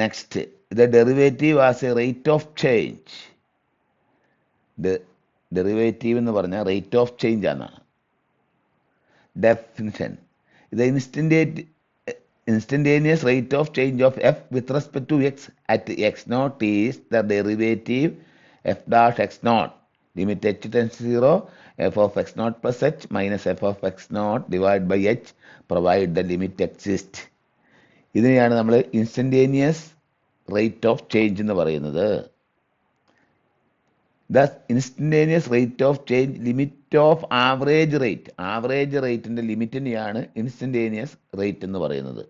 Next, the derivative as a rate of change. Derivative എന്ന് പറഞ്ഞാൽ rate of change എന്നാണ്. Definition: the instantaneous rate of change of f with respect to x at x naught is the derivative f dash x naught, limit h tends to 0, f of x naught plus h minus f of x naught divided by h, provide the limit exists. ഇതിനെയാണ് നമ്മൾ instantaneous rate of change എന്ന് പറയുന്നത്. Thus, instantaneous rate of change, limit of average rate. Average rate-ന്റെ ലിമിറ്റിനെയാണ് instantaneous rate എന്ന് പറയുന്നത്.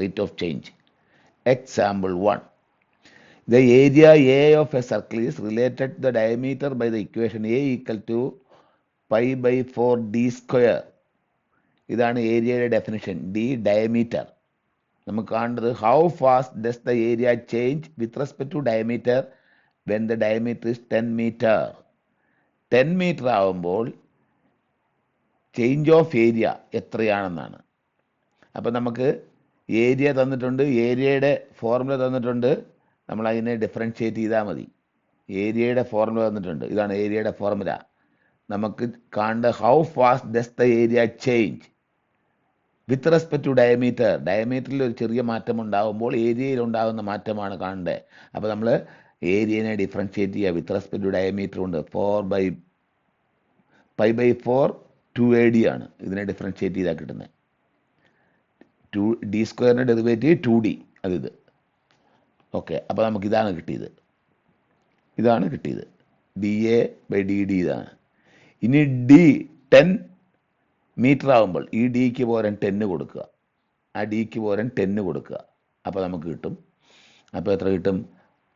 Rate of change. Example 1. The area A of a circle is related to the diameter by the equation A equal to pi by 4 d square. ഇതാണ് ഏരിയയുടെ definition. D diameter. നമുക്ക് കാണേണ്ടത് how fast does the area change with respect to diameter when the diameter is 10 meter. 10 meter ആവുമ്പോൾ change of area എത്രയാണെന്നാണ്. അപ്പം നമുക്ക് area തന്നിട്ടുണ്ട്, ഏരിയയുടെ formula തന്നിട്ടുണ്ട്, നമ്മൾ അതിനെ ഡിഫറൻഷിയേറ്റ് ചെയ്താൽ മതി. ഏരിയയുടെ ഫോർമുല തന്നിട്ടുണ്ട്, ഇതാണ് ഏരിയയുടെ ഫോർമുല. നമുക്ക് കാണേണ്ട how fast does the area change with respect to diameter. ഡയമീറ്ററിൽ ഒരു ചെറിയ മാറ്റം ഉണ്ടാകുമ്പോൾ ഏരിയയിൽ ഉണ്ടാകുന്ന മാറ്റമാണ് കാണേണ്ടത്. അപ്പോൾ നമ്മൾ ഏരിയനെ ഡിഫറൻഷിയേറ്റ് ചെയ്യുക വിത്ത് റെസ്പെക്ട് ടു ഡയമീറ്റർ ഉണ്ട്. 4/π/4 2AD ആണ് ഇതിനെ ഡിഫറൻഷിയേറ്റ് ചെയ്താൽ കിട്ടുന്നത്. 2d സ്ക്വയറിൻ്റെ ഡെറിവേറ്റീവ് 2d അതിത്. ഓക്കെ, അപ്പോൾ നമുക്ക് ഇതാണ് കിട്ടിയത്. DA/DD ഇതാണ്. ഇനി ഡി 10 മീറ്റർ ആകുമ്പോൾ ഈ ഡിക്ക് പകരം 10 കൊടുക്കുക, ആ ഡിക്ക് പകരം 10 കൊടുക്കുക. അപ്പോൾ നമുക്ക് കിട്ടും. അപ്പോൾ എത്ര കിട്ടും?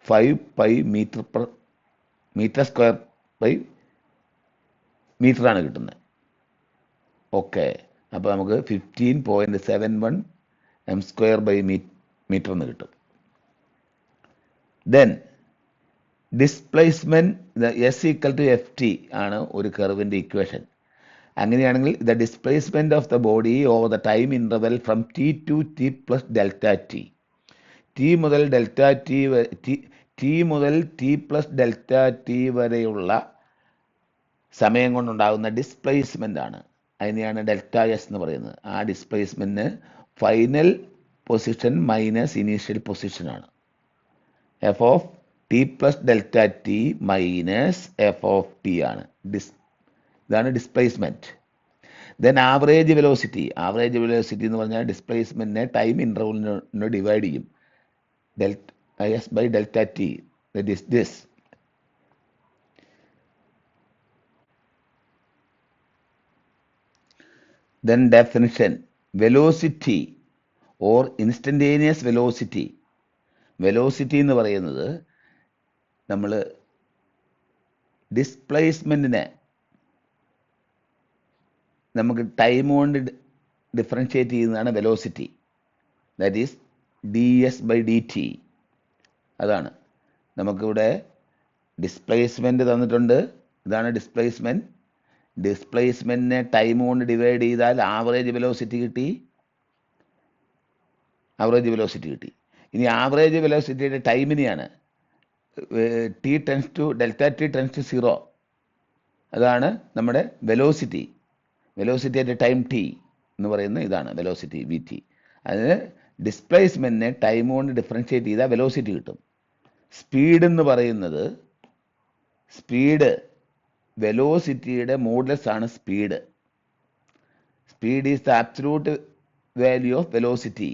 5π മീറ്റർ സ്ക്വയർ ബൈ മീറ്ററാണ് കിട്ടുന്നത്. ഓക്കെ, അപ്പോൾ നമുക്ക് 15.71 m²/m എന്ന് കിട്ടും. Then displacement S equal to FT ആണ് ഒരു കർവിൻ്റെ ഇക്വേഷൻ. അങ്ങനെയാണെങ്കിൽ the displacement of the body over the time interval from T to T plus delta T. T മുതൽ T plus delta T വരെയുള്ള സമയം കൊണ്ടുണ്ടാകുന്ന ഡിസ്പ്ലേസ്മെൻ്റ് ആണ്. അതിനെയാണ് ഡെൽറ്റ എസ് എന്ന് പറയുന്നത്. ആ ഡിസ്പ്ലേസ്മെൻറ്റിന് ഫൈനൽ പൊസിഷൻ മൈനസ് ഇനീഷ്യൽ പൊസിഷനാണ്. F of T plus delta T minus F of T ആണ്. ഇതാണ് displacement. Then average velocity. Average velocity എന്ന് പറഞ്ഞാൽ ഡിസ്പ്ലേസ്മെൻറ്റിനെ ടൈം ഇൻ്റർവെലിന് ഡിവൈഡ് ചെയ്യും. Delta S by delta T, that is this. Then definition: velocity or instantaneous velocity. Velocity എന്ന് പറയുന്നത് നമ്മൾ ഡിസ്പ്ലേസ്മെൻറ്റിനെ നമുക്ക് ടൈം കൊണ്ട് ഡിഫറൻഷിയേറ്റ് ചെയ്യുന്നതാണ് വെലോസിറ്റി. That is ds/dt. അതാണ് നമുക്കിവിടെ ഡിസ്പ്ലേസ്മെൻറ്റ് തന്നിട്ടുണ്ട്. ഇതാണ് ഡിസ്പ്ലേസ്മെൻറ്റ്. ഡിസ്പ്ലേസ്മെൻറ്റിനെ ടൈം കൊണ്ട് ഡിവൈഡ് ചെയ്താൽ ആവറേജ് വെലോസിറ്റി കിട്ടി. ഇനി ആവറേജ് വെലോസിറ്റിയുടെ ടൈമിനെയാണ് ഡെൽറ്റ ടി ടെൻസ് ടു 0. അതാണ് നമ്മുടെ വെലോസിറ്റി. വെലോസിറ്റിയുടെ ടൈം ടി എന്ന് പറയുന്നത് ഇതാണ് വെലോസിറ്റി VT. അതിന് ഡിസ്പ്ലേസ്മെൻറ്റിനെ ടൈം കൊണ്ട് ഡിഫറൻഷിയേറ്റ് ചെയ്താൽ വെലോസിറ്റി കിട്ടും. സ്പീഡ് എന്ന് പറയുന്നത് വെലോസിറ്റിയുടെ മോഡുലസ് ആണ് speed. Speed is the absolute value of velocity.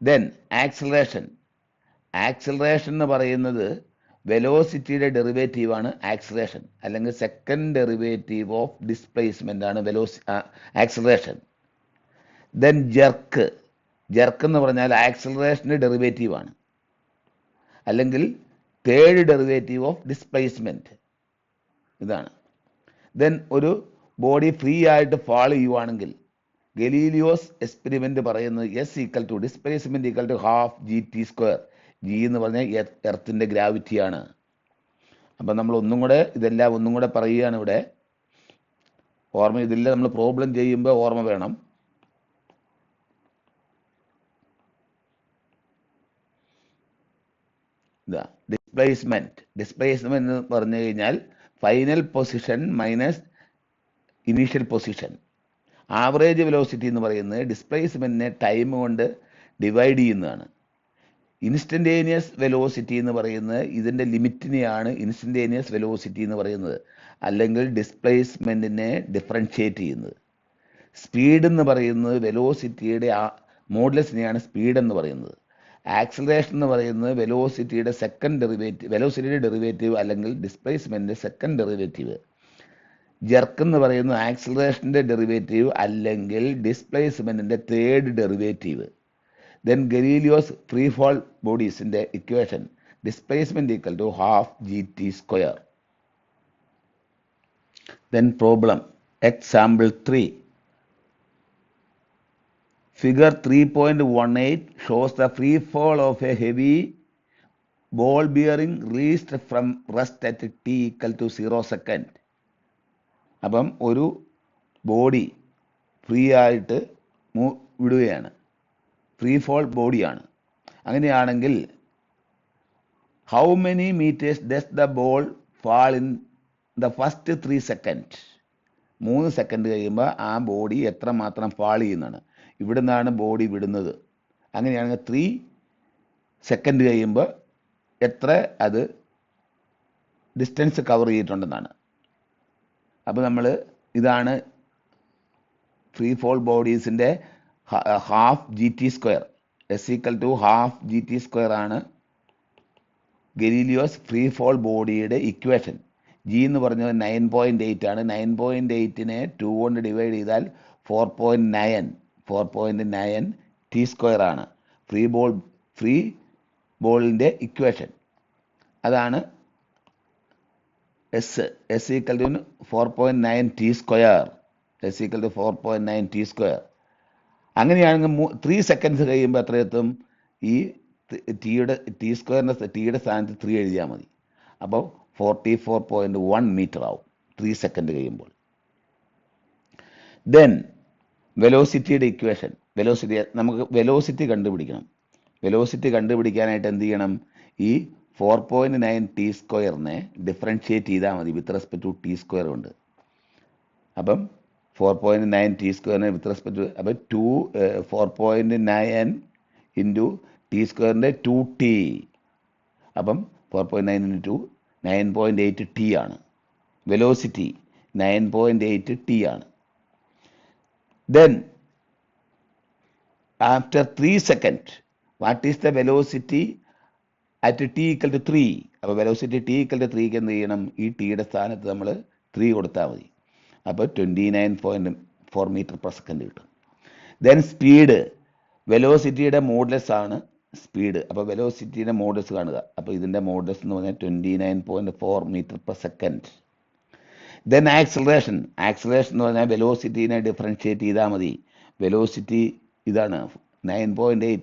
Then acceleration എന്ന് പറയുന്നത് വെലോസിറ്റിയുടെ ഡെറിവേറ്റീവ് ആണ് ആക്സിലറേഷൻ, അല്ലെങ്കിൽ സെക്കൻഡ് ഡെറിവേറ്റീവ് ഓഫ് ഡിസ്പ്ലേസ്മെൻ്റ് ആണ് ആക്സിലറേഷൻ. ദെൻ ജെർക്ക് എന്ന് പറഞ്ഞാൽ ആക്സിലറേഷൻ്റെ ഡെറിവേറ്റീവ് ആണ്, അല്ലെങ്കിൽ തേർഡ് ഡെറിവേറ്റീവ് ഓഫ് ഡിസ്പ്ലേസ്മെൻറ്റ്. ഇതാണ്. ദെൻ ഒരു ബോഡി ഫ്രീ ആയിട്ട് ഫാൾ ചെയ്യുവാണെങ്കിൽ ഗലീലിയോസ് എക്സ്പെരിമെൻ്റ് പറയുന്നത് S equal to displacement equal to ½ GT². G എന്ന് പറഞ്ഞാൽ എർത്തിൻ്റെ ഗ്രാവിറ്റിയാണ്. അപ്പം നമ്മൾ ഇതെല്ലാം ഒന്നും കൂടെ പറയുകയാണ് ഇവിടെ. ഇതില്ല നമ്മൾ പ്രോബ്ലം ചെയ്യുമ്പോൾ ഓർമ്മ വേണം. ഇതാ ഡിസ്പ്ലേസ്മെന്റ് എന്ന് പറഞ്ഞു കഴിഞ്ഞാൽ final position minus initial position. Average velocity എന്ന് പറയുന്നത് ഡിസ്പ്ലേസ്മെന്റിനെ ടൈം കൊണ്ട് ഡിവൈഡ് ചെയ്യുന്നതാണ്. ഇൻസ്റ്റന്റേനിയസ് വെലോസിറ്റി എന്ന് പറയുന്നത് ഇതിൻ്റെ ലിമിറ്റിനെയാണ് ഇൻസ്റ്റന്റേനിയസ് വെലോസിറ്റി എന്ന് പറയുന്നത്, അല്ലെങ്കിൽ ഡിസ്പ്ലേസ്മെന്റിനെ ഡിഫറൻഷിയേറ്റ് ചെയ്യുന്നത്. സ്പീഡ് എന്ന് പറയുന്നത് വെലോസിറ്റിയുടെ മോഡുലസിനെയാണ് സ്പീഡ് എന്ന് പറയുന്നത്. ആക്സിലറേഷൻ എന്ന് പറയുന്നത് വെലോസിറ്റിയുടെ ഡെറിവേറ്റീവ് അല്ലെങ്കിൽ ഡിസ്പ്ലേസ്മെന്റിന്റെ സെക്കൻഡ് ഡെറിവേറ്റീവ്. ജെർക്ക് എന്ന് പറയുന്നത് ആക്സിലറേഷന്റെ ഡെറിവേറ്റീവ് അല്ലെങ്കിൽ ഡിസ്പ്ലേസ്മെന്റിന്റെ third derivative. Then Galileo's free fall ബോഡീസിന്റെ equation displacement equal to half GT². Then problem example 3. Figure 3.18 shows the free fall of a heavy ball bearing released from rest at t equal to 0 second. അപ്പം ഒരു body free ആയിട്ട് വിടുകയാണ്, free fall ബോഡിയാണ്. അങ്ങനെയാണെങ്കിൽ how many meters does the ball fall in the first 3 second? 3 second കഴിയുമ്പോൾ ആ body എത്രമാത്രം fall ചെയ്യുന്നതാണ്. ഇവിടെ നിന്നാണ് ബോഡി വിടുന്നത്. അങ്ങനെയാണെങ്കിൽ 3 സെക്കൻഡ് കഴിയുമ്പോൾ എത്ര അത് ഡിസ്റ്റൻസ് കവർ ചെയ്തിട്ടുണ്ടെന്നാണ്. അപ്പോൾ ഇതാണ് ഫ്രീ ഫോൾ ബോഡീസിൻ്റെ half GT². S= half GT² ആണ് ഗലീലിയോസ് ഫ്രീ ഫോൾ ബോഡിയുടെ ഇക്വേഷൻ. G എന്ന് പറഞ്ഞത് 9.8 ആണ്. 9.8നെ 2 കൊണ്ട് ഡിവൈഡ് ചെയ്താൽ 4.9 T² ആണ് ഫ്രീ ബോളിൻ്റെ ഇക്വേഷൻ. അതാണ് S=4.9 T². അങ്ങനെയാണെങ്കിൽ 3 സെക്കൻഡ്സ് കഴിയുമ്പോൾ എത്ര എത്തും? ഈ T²യുടെ സ്ഥാനത്ത് 3 എഴുതിയാൽ മതി. അപ്പോൾ 44.1 മീറ്റർ ആവും 3 സെക്കൻഡ് കഴിയുമ്പോൾ. ദെൻ വെലോസിറ്റിയുടെ ഇക്വേഷൻ. നമുക്ക് വെലോസിറ്റി കണ്ടുപിടിക്കണം. വെലോസിറ്റി കണ്ടുപിടിക്കാനായിട്ട് എന്ത് ചെയ്യണം? ഈ 4.9 T²നെ ഡിഫറൻഷിയേറ്റ് ചെയ്താൽ മതി വിത്ത് റെസ്പെക്ട് ടു T² ഉണ്ട്. അപ്പം 4.9 T²നെ വിത്ത് റെസ്പെക്ട് ടു, അപ്പം 4.9 ഇൻറ്റു T²ൻ്റെ 2T. അപ്പം 4.9 ഇൻറ്റു 9.8 T ആണ്. വെലോസിറ്റി 9.8 T ആണ്. Then after 3 seconds, what is the velocity at t equal to 3? അപ്പോൾ വെലോസിറ്റി t equal to 3ക്ക് എന്ത് ചെയ്യണം? ഈ ടിയുടെ സ്ഥാനത്ത് നമ്മൾ 3 കൊടുത്താൽ മതി. അപ്പോൾ 29.4 മീറ്റർ പെർ സെക്കൻഡ് കിട്ടും. ദെൻ സ്പീഡ്, വെലോസിറ്റിയുടെ മോഡുലസ് ആണ് സ്പീഡ്. അപ്പോൾ വെലോസിറ്റിയുടെ മോഡുലസ് കാണുക. അപ്പോൾ ഇതിൻ്റെ മോഡുലസ് എന്ന് പറഞ്ഞാൽ 29.4 metre per second. Then acceleration എന്ന് പറഞ്ഞാൽ വെലോസിറ്റീനെ ഡിഫറൻഷിയേറ്റ് ചെയ്താൽ മതി. വെലോസിറ്റി ഇതാണ് 9.8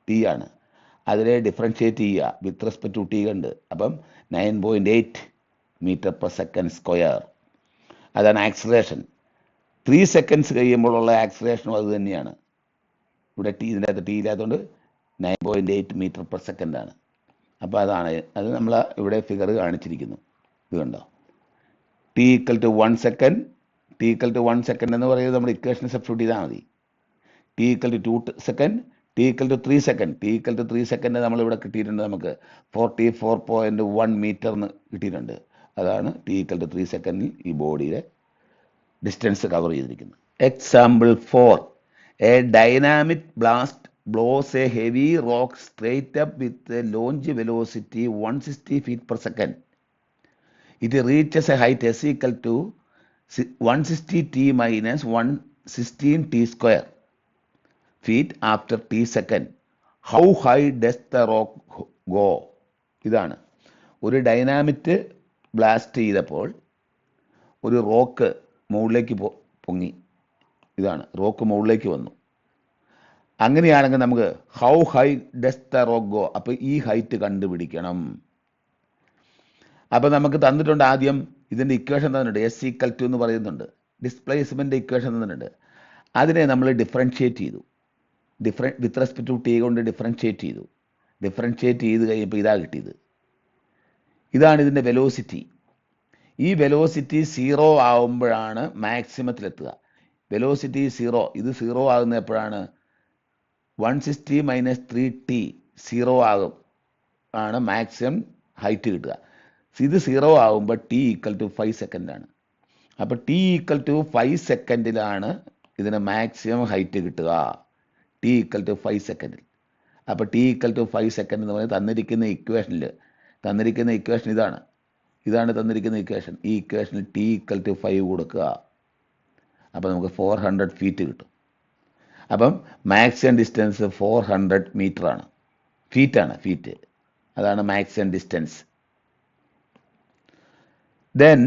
T ആണ്. അതിനെ ഡിഫറൻഷിയേറ്റ് ചെയ്യുക വിത്ത് റെസ്പെക്ട് ടു T കണ്ട്. അപ്പം 9.8 മീറ്റർ പെർ സെക്കൻഡ് സ്ക്വയർ. അതാണ് ആക്സിലറേഷൻ. 3 സെക്കൻഡ്സ് കഴിയുമ്പോഴുള്ള ആക്സിലറേഷനും അത് തന്നെയാണ്. ഇവിടെ ഇതിൻ്റെ അകത്ത് T ഇല്ലാത്തതുകൊണ്ട് 9.8 മീറ്റർ പെർ സെക്കൻഡ് ആണ്. അപ്പോൾ അത് നമ്മൾ ഇവിടെ ഫിഗർ കാണിച്ചിരിക്കുന്നു. ഇത് കണ്ടോ? T = 1 second. T = 1 സെക്കൻഡ് എന്ന് പറയുന്നത് നമ്മൾ ഇക്വേഷൻ സബ്സ്റ്റിറ്റ്യൂട്ട് ചെയ്താൽ മതി. T = 2 second. T = 3 second. T = 3 second നമ്മളിവിടെ കിട്ടിയിട്ടുണ്ട്. നമുക്ക് 44.1 മീറ്റർ എന്ന് കിട്ടിയിട്ടുണ്ട്. അതാണ് T = 3 സെക്കൻഡിൽ ഈ ബോഡിയുടെ ഡിസ്റ്റൻസ് കവർ ചെയ്തിരിക്കുന്നത്. Example 4. A dynamic blast blows a heavy rock straight up with a launch velocity 160 feet per second. It reaches a height S= 160 T minus 116 T² feet after T second. How high does the rock go? ഇതാണ് ഒരു dynamite blast ചെയ്തപ്പോൾ ഒരു rock മുകളിലേക്ക് പൊങ്ങി. ഇതാണ് rock മുകളിലേക്ക് വന്നു. അങ്ങനെയാണെങ്കിൽ നമുക്ക് how high does the rock go? അപ്പോൾ ഈ ഹൈറ്റ് കണ്ടുപിടിക്കണം. അപ്പോൾ നമുക്ക് തന്നിട്ടുണ്ട് ആദ്യം ഇതിൻ്റെ ഇക്വേഷൻ തന്നിട്ടുണ്ട്. S= എന്ന് പറയുന്നുണ്ട്. ഡിസ്പ്ലേസ്മെൻ്റ് ഇക്വേഷൻ തന്നിട്ടുണ്ട്. അതിനെ നമ്മൾ ഡിഫറൻഷിയേറ്റ് ചെയ്തു. വിത്ത് റെസ്പെക്ട് ടു T കൊണ്ട് ഡിഫറൻഷിയേറ്റ് ചെയ്തു. ഡിഫറൻഷിയേറ്റ് ചെയ്ത് കഴിയുമ്പോൾ ഇതാ കിട്ടിയത്. ഇതാണ് ഇതിൻ്റെ വെലോസിറ്റി. ഈ വെലോസിറ്റി 0 ആവുമ്പോഴാണ് മാക്സിമത്തിലെത്തുക. വെലോസിറ്റി 0, ഇത് 0 ആകുന്ന എപ്പോഴാണ്? 160 - 3t 0 ആകും, ആണ് മാക്സിമം ഹൈറ്റ് കിട്ടുക. ഇത് 0 ആകുമ്പോൾ t = 5 സെക്കൻഡാണ്. അപ്പോൾ t = 5 സെക്കൻഡിലാണ് ഇതിന് മാക്സിമം ഹൈറ്റ് കിട്ടുക. t = 5 സെക്കൻഡിൽ. അപ്പോൾ t = 5 സെക്കൻഡ് എന്ന് പറയുന്നത് തന്നിരിക്കുന്ന ഇക്വേഷൻ ഇതാണ് തന്നിരിക്കുന്ന ഇക്വേഷൻ. ഈ ഇക്വേഷനിൽ t = 5 കൊടുക്കുക. അപ്പോൾ നമുക്ക് 400 ഫീറ്റ് കിട്ടും. അപ്പം മാക്സിമം ഡിസ്റ്റൻസ് 400 മീറ്ററാണ്, ഫീറ്റ്. അതാണ് മാക്സിമം ഡിസ്റ്റൻസ്. ദെൻ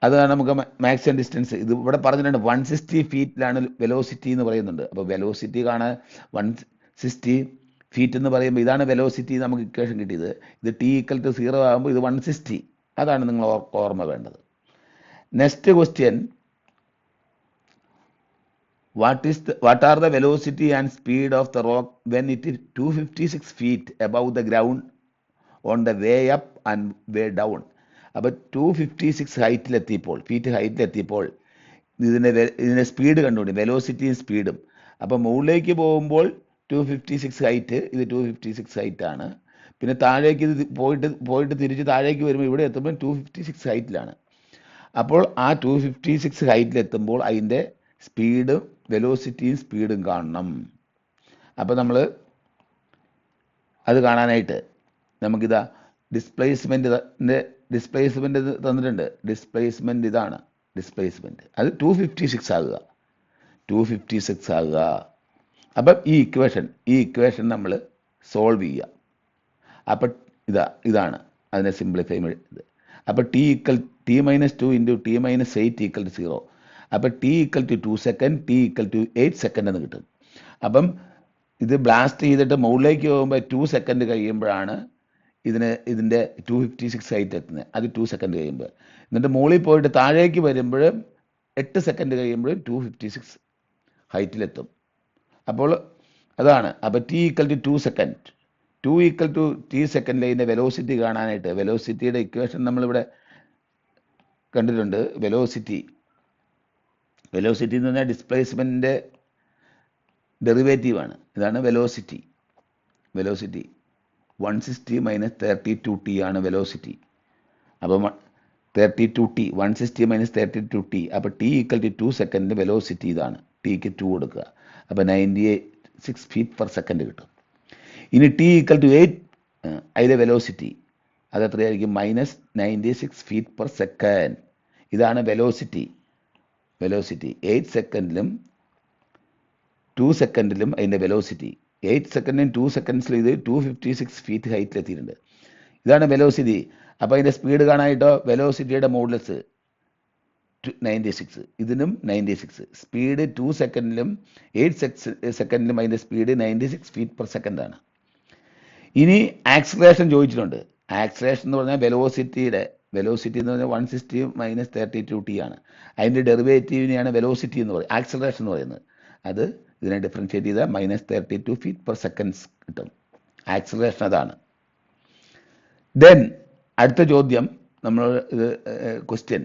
അതാണ് നമുക്ക് മാക്സിമം ഡിസ്റ്റൻസ്. ഇത് ഇവിടെ പറഞ്ഞിട്ടുണ്ട് 160 ഫീറ്റിലാണ് വെലോസിറ്റി എന്ന് പറയുന്നുണ്ട്. അപ്പോൾ വെലോസിറ്റി കാണാൻ 160 ഫീറ്റ് എന്ന് പറയുമ്പോൾ ഇതാണ് വെലോസിറ്റി നമുക്ക് ഇക്വേഷൻ കിട്ടിയത്. ഇത് t = 0 ആകുമ്പോൾ ഇത് 160. അതാണ് നിങ്ങൾ ഓർമ്മ വേണ്ടത്. Next question, what are the velocity and speed of the rock when it is 256 feet above the ground on the way up and way down? അപ്പോൾ 256 ഫീറ്റ് ഹൈറ്റിലെത്തിയപ്പോൾ ഇതിൻ്റെ സ്പീഡ് കണ്ടുപിടി, വെലോസിറ്റിയും സ്പീഡും. അപ്പോൾ മുകളിലേക്ക് പോകുമ്പോൾ 256 ഹൈറ്റ്, ഇത് 256 ഹൈറ്റാണ്. പിന്നെ താഴേക്ക് ഇത് പോയിട്ട് തിരിച്ച് താഴേക്ക് വരുമ്പോൾ ഇവിടെ എത്തുമ്പോൾ 256 ഹൈറ്റിലാണ്. അപ്പോൾ ആ 256 ഹൈറ്റിലെത്തുമ്പോൾ അതിൻ്റെ സ്പീഡും വെലോസിറ്റിയും സ്പീഡും കാണണം. അപ്പോൾ നമ്മൾ അത് കാണാനായിട്ട് നമുക്കിതാ ഡിസ്പ്ലേസ്മെൻറ്റ് തന്നിട്ടുണ്ട്. ഡിസ്പ്ലേസ്മെൻറ്റ് ഇതാണ് ഡിസ്പ്ലേസ്മെൻറ്റ്. അത് 256 ആകുക. അപ്പം ഈ ഇക്വേഷൻ നമ്മൾ സോൾവ് ചെയ്യുക. അപ്പം ഇതാണ് അതിനെ സിംപ്ലിഫൈ ചെയ്ത്. അപ്പോൾ t - 2 × t - 8 = 0. അപ്പം t = 2 സെക്കൻഡ്, t = 8 സെക്കൻഡ് എന്ന് കിട്ടും. അപ്പം ഇത് ബ്ലാസ്റ്റ് ചെയ്തിട്ട് മുകളിലേക്ക് പോകുമ്പോൾ 2 സെക്കൻഡ് കഴിയുമ്പോഴാണ് ഇതിൻ്റെ 256 ഹൈറ്റ് എത്തുന്നത്. അത് 2 സെക്കൻഡ് കഴിയുമ്പോൾ. എന്നിട്ട് മുകളിൽ പോയിട്ട് താഴേക്ക് വരുമ്പോൾ 8 സെക്കൻഡ് കഴിയുമ്പോഴും 256 ഹൈറ്റിലെത്തും. അപ്പോൾ അതാണ്. അപ്പോൾ t = 2 സെക്കൻഡ്, 2 = t സെക്കൻഡിൽ ഇതിൻ്റെ വെലോസിറ്റി കാണാനായിട്ട് വെലോസിറ്റിയുടെ ഇക്വേഷൻ നമ്മളിവിടെ കണ്ടിട്ടുണ്ട്. വെലോസിറ്റി എന്ന് പറഞ്ഞാൽ ഡിസ്പ്ലേസ്മെൻറ്റിൻ്റെ ഡെറിവേറ്റീവാണ്. ഇതാണ് വെലോസിറ്റി. 160 - 32t ആണ് വെലോസിറ്റി. അപ്പം 32t, 160 - 32t. അപ്പോൾ t = 2 സെക്കൻഡ്, വെലോസിറ്റി ഇതാണ്. ടിക്ക് 2 കൊടുക്കുക. അപ്പോൾ 96 ഫീറ്റ് പെർ സെക്കൻഡ് കിട്ടും. ഇനി t = 8, അതിലെ വെലോസിറ്റി അത് എത്രയായിരിക്കും? -96 ഫീറ്റ് പെർ സെക്കൻഡ്. ഇതാണ് വെലോസിറ്റി. 8 സെക്കൻഡിലും 2 സെക്കൻഡിലും അതിൻ്റെ വെലോസിറ്റി. 8 സെക്കൻഡിലും 2 സെക്കൻഡ്സിലും ഇത് 256 ഫീറ്റ് ഹൈറ്റിലെത്തിയിട്ടുണ്ട്. ഇതാണ് വെലോസിറ്റി. അപ്പോൾ അതിൻ്റെ സ്പീഡ് കാണാനായിട്ടോ വെലോസിറ്റിയുടെ മോഡുലസ് 96, ഇതിനും 96. സ്പീഡ് 2 സെക്കൻഡിലും 8 സെക്കൻഡിലും അതിൻ്റെ സ്പീഡ് 96 ഫീറ്റ് പെർ സെക്കൻഡാണ്. ഇനി ആക്സിലറേഷൻ ചോദിച്ചിട്ടുണ്ട്. ആക്സിലറേഷൻ എന്ന് പറഞ്ഞാൽ വെലോസിറ്റി എന്ന് പറഞ്ഞാൽ 160 - 32t ആണ്. അതിൻ്റെ ഡെറിവേറ്റീവിനെയാണ് വെലോസിറ്റി എന്ന് പറയുന്നത്, ആക്സിലറേഷൻ എന്ന് പറയുന്നത്. അത് ഇതിനെ ഡിഫറൻഷ്യേറ്റ് ചെയ്താൽ -32 ഫീറ്റ് പെർ സെക്കൻഡ് കിട്ടും. ആക്സിലറേഷൻ അതാണ്. ദെൻ അടുത്ത ചോദ്യം, നമ്മൾ question,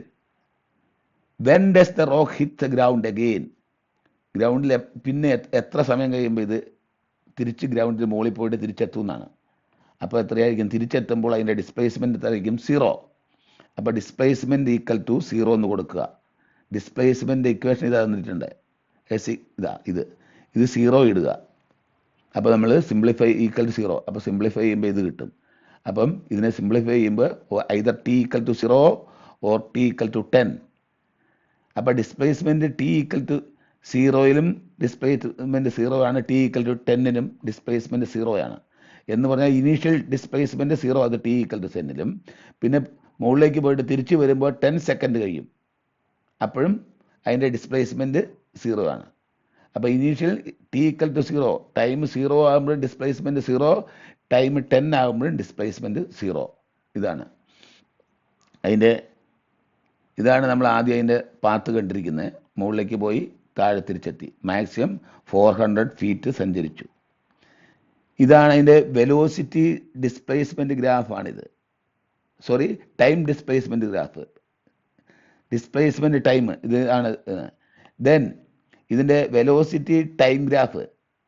when does the rock hit the ground again? ഗ്രൗണ്ടിൽ പിന്നെ എത്ര സമയം കഴിയുമ്പോൾ ഇത് തിരിച്ച് ഗ്രൗണ്ടിൽ മുകളിൽ പോയിട്ട് തിരിച്ചെത്തും എന്നാണ്. അപ്പോൾ എത്രയായിരിക്കും? തിരിച്ചെത്തുമ്പോൾ അതിൻ്റെ ഡിസ്പ്ലേസ്മെൻറ്റ് എത്രയായിരിക്കും? 0. അപ്പോൾ ഡിസ്പ്ലേസ്മെൻറ്റ് = 0 എന്ന് കൊടുക്കുക. ഡിസ്പ്ലേസ്മെൻറ്റ് ഇക്വേഷൻ ഇതാ തന്നിട്ടുണ്ട്. ഇത് 0 ഇടുക. അപ്പോൾ നമ്മൾ സിംപ്ലിഫൈ = 0. അപ്പോൾ സിംപ്ലിഫൈ ചെയ്യുമ്പോൾ ഇത് കിട്ടും. അപ്പം ഇതിനെ സിംപ്ലിഫൈ ചെയ്യുമ്പോൾ ഐദർ t = 0 or t = 10. അപ്പോൾ ഡിസ്പ്ലേസ്മെൻറ്റ് t = 0യിലും ഡിസ്പ്ലേസ്മെൻറ്റ് 0 ആണ്, t = 10നും ഡിസ്പ്ലേസ്മെൻറ്റ് 0 ആണ്. എന്ന് പറഞ്ഞാൽ ഇനീഷ്യൽ ഡിസ്പ്ലേസ്മെൻറ്റ് 0, അത് t = 10ലും. പിന്നെ മുകളിലേക്ക് പോയിട്ട് തിരിച്ചു വരുമ്പോൾ 10 സെക്കൻഡ് കഴിയും, അപ്പോഴും അതിൻ്റെ ഡിസ്പ്ലേസ്മെൻറ്റ് 0 ആണ്. അപ്പോൾ ഇനീഷ്യൽ t = 0, ടൈം 0 ആകുമ്പോഴും ഡിസ്പ്ലേസ്മെൻറ്റ് 0, ടൈം 10 ആകുമ്പോഴും ഡിസ്പ്ലേസ്മെൻറ്റ് 0. ഇതാണ് നമ്മൾ ആദ്യം അതിൻ്റെ പാത്ത് കണ്ടിരിക്കുന്നത്. മുകളിലേക്ക് പോയി താഴെ തിരിച്ചെത്തി, മാക്സിമം 400 ഫീറ്റ് സഞ്ചരിച്ചു. ഇതാണ് അതിൻ്റെ വെലോസിറ്റി ഡിസ്പ്ലേസ്മെൻറ്റ് ഗ്രാഫാണിത്. Sorry time displacement graph. Displacement time ഇത് ആണ്. ദെൻ ഇതിൻ്റെ വെലോസിറ്റി ടൈം ഗ്രാഫ്.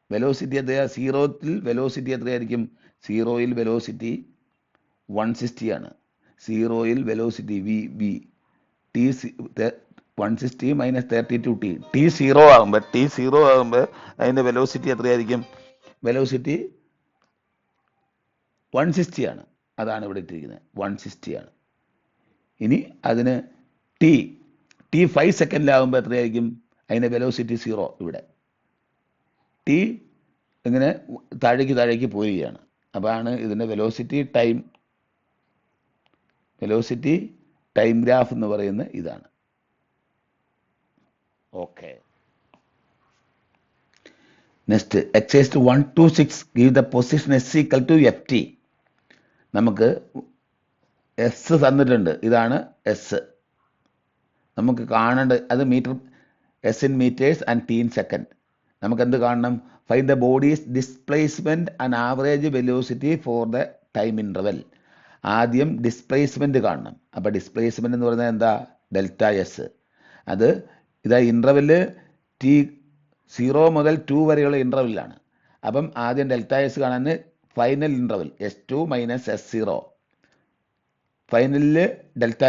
വെലോസിറ്റി എത്രയാണ്? സീറോത്തിൽ വെലോസിറ്റി എത്രയായിരിക്കും? സീറോയിൽ വെലോസിറ്റി 160 ആണ്. സീറോയിൽ velocity V T 160 minus 32t. T zero ആകുമ്പോൾ അതിൻ്റെ വെലോസിറ്റി എത്രയായിരിക്കും? വെലോസിറ്റി 160 ആണ്. അതാണ് ഇവിടെ ഇട്ടിരിക്കുന്നത്, 160 ആണ്. ഇനി അതിന് ടി 5 സെക്കൻഡിലാകുമ്പോൾ എത്രയായിരിക്കും? അതിൻ്റെ വെലോസിറ്റി 0. ഇവിടെ ടി ഇങ്ങനെ താഴേക്ക് പോവുകയാണ്. അപ്പോഴാണ് ഇതിൻ്റെ വെലോസിറ്റി ടൈം ഗ്രാഫ് എന്ന് പറയുന്നത് ഇതാണ്. Okay, next exercise 1 to 6 give the position S equal to F T. നമുക്ക് എസ് തന്നിട്ടുണ്ട്, ഇതാണ് എസ്. നമുക്ക് കാണേണ്ടത് അത് metre, S in metres and T in second. നമുക്ക് എന്ത് കാണണം? Find the body's displacement and average velocity for the time interval. ആദ്യം ഡിസ്പ്ലേസ്മെൻറ്റ് കാണണം. അപ്പോൾ ഡിസ്പ്ലേസ്മെൻറ്റ് എന്ന് പറയുന്നത് എന്താ? Delta S. അത് ഇതാ ഇൻ്റർവെല് ടി 0 മുതൽ 2 വരെയുള്ള ഇൻ്റർവെല്ലാണ്. അപ്പം ആദ്യം ഡെൽറ്റ എസ് കാണാൻ final interval S2 minus S0. ഫൈനലിൽ ഡെൽറ്റ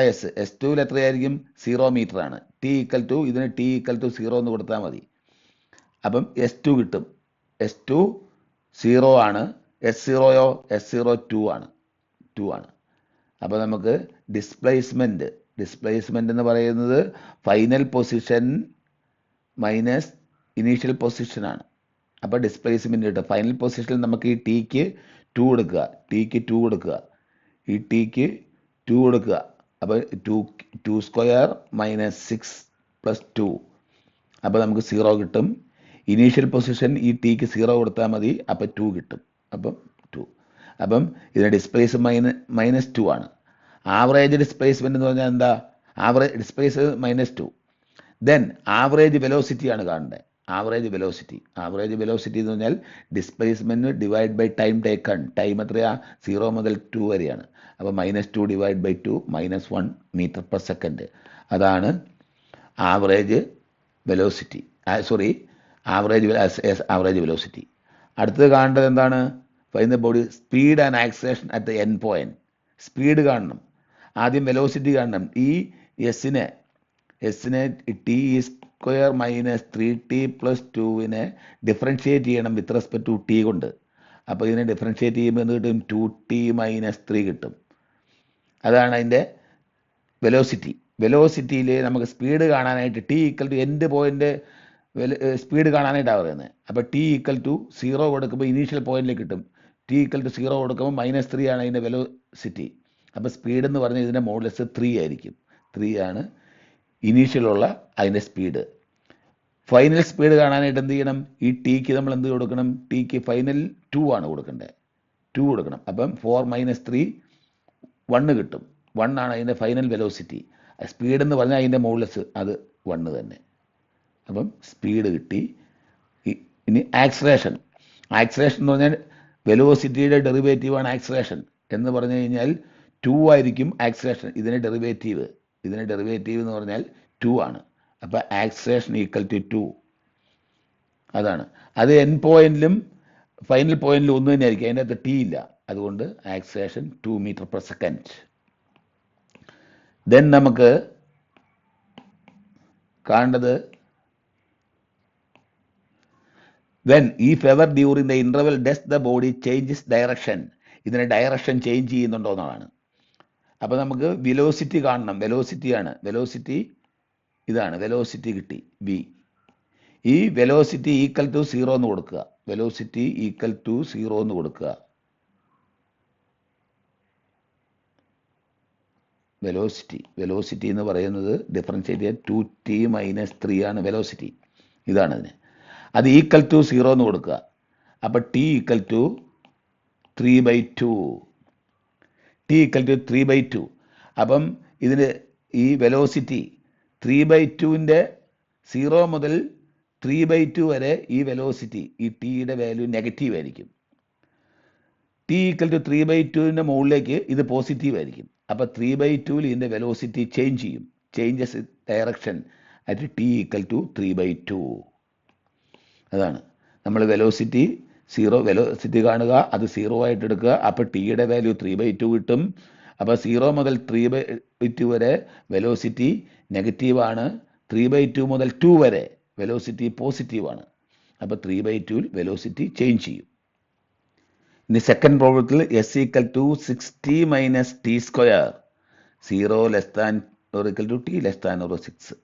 S2ൽ എത്രയായിരിക്കും? 0 മീറ്റർ ആണ്. ഇതിന് ടി ഈക്വൽ ടു 0 എന്ന് കൊടുത്താൽ മതി. അപ്പം S2 കിട്ടും. S2 0 ആണ്. S0യോ? S0 2 ആണ്. അപ്പോൾ നമുക്ക് ഡിസ്പ്ലേസ്മെൻറ്റ് എന്ന് പറയുന്നത് ഫൈനൽ പൊസിഷൻ മൈനസ് ഇനീഷ്യൽ പൊസിഷനാണ്. അപ്പോൾ ഡിസ്പ്ലേസ്മെൻറ്റ് കിട്ടും. ഫൈനൽ പൊസിഷനിൽ നമുക്ക് ഈ ടിക്ക് 2 കൊടുക്കുക. ഈ ടിക്ക് 2 കൊടുക്കുക. അപ്പോൾ 2 സ്ക്വയർ മൈനസ് 6 പ്ലസ് 2. അപ്പോൾ നമുക്ക് 0 കിട്ടും. ഇനീഷ്യൽ പൊസിഷൻ ഈ ടിക്ക് 0 കൊടുത്താൽ മതി. അപ്പോൾ 2 കിട്ടും. അപ്പം 2. അപ്പം ഇതിന് ഡിസ്പ്ലേസ് മൈനസ് 2 ആണ്. ആവറേജ് ഡിസ്പ്ലേസ്മെൻറ്റ് എന്ന് പറഞ്ഞാൽ എന്താ? Average displace -2. Then average velocity ആണ് കാണേണ്ടത്. ആവറേജ് വെലോസിറ്റി എന്ന് പറഞ്ഞാൽ displacement divide by time taken. Time എത്രയാ? 0 മുതൽ 2 വരെയാണ്. അപ്പോൾ -2 ഡിവൈഡ് ബൈ 2 -1 മീറ്റർ പെർ സെക്കൻഡ്. അതാണ് ആവറേജ് വെലോസിറ്റി. Average velocity. അടുത്തത് കാണേണ്ടത് എന്താണ്? Find the body speed and acceleration at the end point. Speed കാണണം. ആദ്യം വെലോസിറ്റി കാണണം. ഈ എസിനെ T square minus 3t plus 2 differentiate ചെയ്യണം വിത്ത് റെസ്പെക്ട് ടു ടി കൊണ്ട്. അപ്പോൾ ഇതിനെ ഡിഫറൻഷിയേറ്റ് ചെയ്യുമ്പോൾ എന്ത് കിട്ടും? 2t മൈനസ് 3 കിട്ടും. അതാണ് അതിൻ്റെ വെലോസിറ്റിയിൽ നമുക്ക് സ്പീഡ് കാണാനായിട്ട് T equal to end point speed കാണാനായിട്ടാണ് പറയുന്നത്. അപ്പോൾ ടി ഈക്വൽ ടു 0 കൊടുക്കുമ്പോൾ ഇനീഷ്യൽ പോയിന്റിലേക്ക് കിട്ടും. ടി ഈക്വൽ ടു 0 കൊടുക്കുമ്പോൾ -3 ആണ് അതിൻ്റെ വെലോസിറ്റി. അപ്പോൾ സ്പീഡ് എന്ന് പറഞ്ഞാൽ ഇതിൻ്റെ മോഡുലസ് 3 ആയിരിക്കും. 3 ആണ് ഇനീഷ്യലുള്ള അതിൻ്റെ സ്പീഡ്. ഫൈനൽ സ്പീഡ് കാണാനായിട്ട് എന്ത് ചെയ്യണം? ഈ ടിക്ക് നമ്മൾ എന്ത് കൊടുക്കണം? ടിക്ക് ഫൈനൽ 2 ആണ് കൊടുക്കേണ്ടത്. 2 കൊടുക്കണം. അപ്പം 4 - 3 1 കിട്ടും. 1 ആണ് അതിൻ്റെ ഫൈനൽ വെലോസിറ്റി. സ്പീഡ് എന്ന് പറഞ്ഞാൽ അതിൻ്റെ മോഡുലസ് അത് 1 തന്നെ. അപ്പം സ്പീഡ് കിട്ടി. ഇനി ആക്സിലറേഷൻ എന്ന് പറഞ്ഞാൽ വെലോസിറ്റിയുടെ ഡെറിവേറ്റീവാണ് ആക്സിലറേഷൻ. എന്ന് പറഞ്ഞു കഴിഞ്ഞാൽ 2 ആയിരിക്കും ആക്സിലറേഷൻ. ഇതിൻ്റെ ഡെറിവേറ്റീവ് എന്ന് പറഞ്ഞാൽ 2 ആണ്. അപ്പോൾ ആക്സിലറേഷൻ ഈക്വൽ ടു 2. അതാണ്. അത് എൻഡ് പോയിന്റിലും ഫൈനൽ പോയിന്റിലും ഒന്നും തന്നെ ആയിരിക്കും. അതിൻ്റെ അകത്ത് ടി ഇല്ല. അതുകൊണ്ട് acceleration 2 metre per second. Then നമുക്ക് കാണേണ്ടത് when if ever during the interval does the body changes direction. ഇതിനെ ഡയറക്ഷൻ ചേഞ്ച് ചെയ്യുന്നുണ്ടോ എന്നാണ്. അപ്പോൾ നമുക്ക് വെലോസിറ്റി കാണണം. വെലോസിറ്റി ഇതാണ്. വെലോസിറ്റി കിട്ടി v. ഈ വെലോസിറ്റി ഈക്വൽ ടു 0 എന്ന് കൊടുക്കുക. വെലോസിറ്റി എന്ന് പറയുന്നത് ഡിഫറൻഷിയേറ്റ് ചെയ്യാൻ 2t - 3 ആണ് വെലോസിറ്റി. ഇതാണ് അതിന്. അത് ഈക്വൽ ടു 0 എന്ന് കൊടുക്കുക. അപ്പോൾ ടി ഈക്വൽ ടു 3/2. അപ്പം ഇതിന് ഈ വെലോസിറ്റി 3/2ൻ്റെ 0 മുതൽ 3/2 വരെ ഈ വെലോസിറ്റി ഈ ടിയുടെ വാല്യൂ നെഗറ്റീവ് ആയിരിക്കും. ടി ഈക്വൽ ടു 3/2ൻ്റെ മുകളിലേക്ക് ഇത് പോസിറ്റീവ് ആയിരിക്കും. അപ്പോൾ 3/2 ഇതിൻ്റെ വെലോസിറ്റി ചേഞ്ച് ചെയ്യും. Changes direction at T equal to 3/2. അതാണ് നമ്മൾ വെലോസിറ്റി കാണുക, അത് 0 ആയിട്ട് എടുക്കുക. അപ്പോൾ ടിയുടെ വാല്യൂ 3/2 കിട്ടും. അപ്പോൾ 0 മുതൽ 3/2 വരെ വെലോസിറ്റി നെഗറ്റീവാണ്. 3/2 മുതൽ 2 വരെ വെലോസിറ്റി പോസിറ്റീവാണ്. അപ്പോൾ 3/2 വെലോസിറ്റി ചേഞ്ച് ചെയ്യും. ഇനി സെക്കൻഡ് പ്രോബ്ലത്തിൽ S equal to 60 minus T square 0 less than or equal to T less than or 6.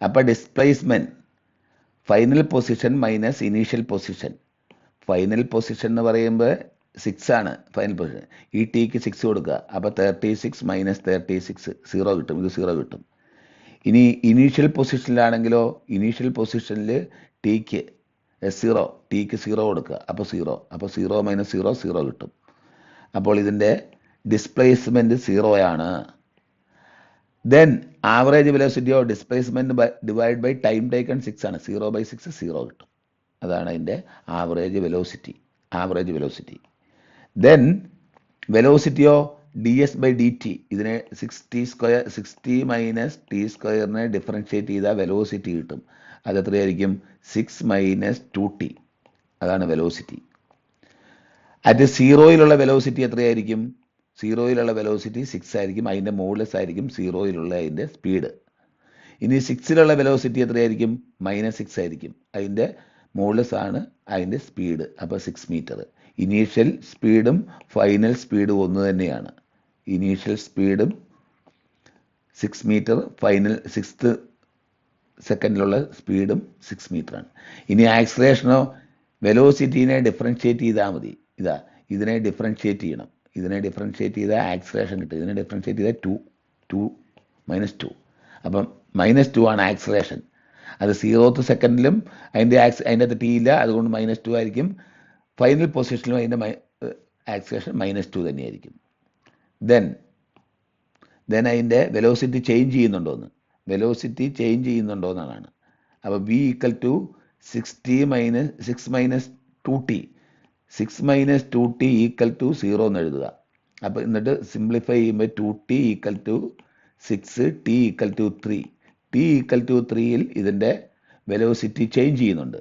അപ്പോൾ displacement final position minus initial position. Final position എന്ന് പറയുമ്പോൾ 6 ആണ് ഫൈനൽ പൊസിഷൻ. ഈ ടിക്ക് 6 കൊടുക്കുക. അപ്പോൾ 36 മൈനസ് 36 0 കിട്ടും. ഇത് 0 കിട്ടും. ഇനി ഇനീഷ്യൽ പൊസിഷനിലാണെങ്കിലോ, ഇനീഷ്യൽ പൊസിഷനിൽ ടിക്ക് S0 ടിക്ക് 0 കൊടുക്കുക. അപ്പോൾ 0. അപ്പോൾ 0 മൈനസ് 0 0 കിട്ടും. അപ്പോൾ ഇതിൻ്റെ ഡിസ്പ്ലേസ്മെൻറ്റ് 0 ആണ്. Then average velocity of displacement divide by time taken 6 ആണ്. 0/6 0 കിട്ടും. അതാണ് അതിൻ്റെ ആവറേജ് വെലോസിറ്റി. ദെൻ വെലോസിറ്റിയോ ds/dt, ഇതിനെ 60 മൈനസ് ടി സ്ക്വയറിനെ ഡിഫറൻഷ്യേറ്റ് ചെയ്താൽ വെലോസിറ്റി കിട്ടും. അത് എത്രയായിരിക്കും? 6 മൈനസ് 2t. അതാണ് വെലോസിറ്റി. അത് 0-യിലുള്ള വെലോസിറ്റി എത്രയായിരിക്കും? 0-യിലുള്ള വെലോസിറ്റി 6 ആയിരിക്കും. അതിൻ്റെ മോഡുലസ് ആയിരിക്കും 0-യിലുള്ള അതിൻ്റെ സ്പീഡ്. ഇനി 6-ലുള്ള വെലോസിറ്റി എത്രയായിരിക്കും? -6 ആയിരിക്കും. അതിൻ്റെ മോഡുലസ് ആണ് അതിൻ്റെ സ്പീഡ്. അപ്പോൾ 6 മീറ്റർ. ഇനീഷ്യൽ സ്പീഡും ഫൈനൽ സ്പീഡും ഒന്ന് തന്നെയാണ്. ഇനീഷ്യൽ സ്പീഡും 6 മീറ്റർ, ഫൈനൽ 6th സെക്കൻഡിലുള്ള സ്പീഡും 6 മീറ്ററാണ്. ഇനി ആക്സിലറേഷനോ, വെലോസിറ്റീനെ ഡിഫറൻഷ്യേറ്റ് ചെയ്താൽ മതി. ഇതിനെ ഡിഫറൻഷ്യേറ്റ് ചെയ്യണം. ഇതിനെ ഡിഫറൻഷ്യേറ്റ് ചെയ്താൽ ആക്സിലറേഷൻ കിട്ടും. ഇതിനെ ഡിഫറൻഷ്യേറ്റ് ചെയ്താൽ 2 -2. അപ്പം -2 ആണ് ആക്സിലറേഷൻ. അത് 0th സെക്കൻഡിലും അതിൻ്റെ അകത്ത് ടി ഇല്ല, അതുകൊണ്ട് -2 ആയിരിക്കും. ഫൈനൽ പൊസിഷനിലും അതിൻ്റെ ആക്സിലറേഷൻ -2 തന്നെയായിരിക്കും. ദെൻ അതിൻ്റെ വെലോസിറ്റി ചേഞ്ച് ചെയ്യുന്നുണ്ടോയെന്ന്, എന്നാണ്. അപ്പോൾ v equal to 6 minus 2t, 6 - 2t equal to 0 എന്ന് എഴുതുക. അപ്പോൾ എന്നിട്ട് സിംപ്ലിഫൈ ചെയ്യുമ്പോൾ 2t equal to 6, t equal to 3. t equal to 3-യിൽ ഇതിൻ്റെ വെലോസിറ്റി ചേഞ്ച് ചെയ്യുന്നുണ്ട്.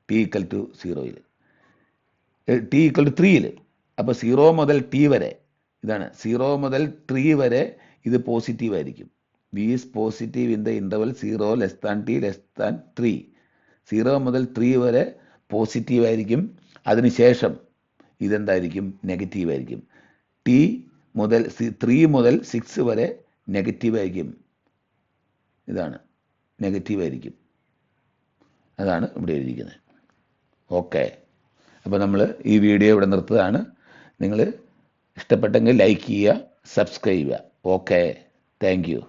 t ഈക്വൽ ടു 0-യിൽ, t ഈക്വൽ ടു 3-യിൽ. അപ്പോൾ 0 മുതൽ t വരെ, ഇതാണ് 0 മുതൽ 3 വരെ ഇത് പോസിറ്റീവ് ആയിരിക്കും. v is positive in the interval 0 less than t less than 3. 0 മുതൽ 3 വരെ പോസിറ്റീവ് ആയിരിക്കും. അതിനുശേഷം ഇതെന്തായിരിക്കും? നെഗറ്റീവ് ആയിരിക്കും. 3 മുതൽ 6 വരെ നെഗറ്റീവ് ആയിരിക്കും. ഇതാണ് നെഗറ്റീവ് ആയിരിക്കും. അതാണ് ഇവിടെ എഴുതിയിരിക്കുന്നത്. ഓക്കെ. അപ്പോൾ നമ്മൾ ഈ വീഡിയോ ഇവിടെ നിർത്തുകയാണ്. നിങ്ങൾ ഇഷ്ടപ്പെട്ടെങ്കിൽ ലൈക്ക് ചെയ്യുക, സബ്സ്ക്രൈബ് ചെയ്യുക. Okay, thank you.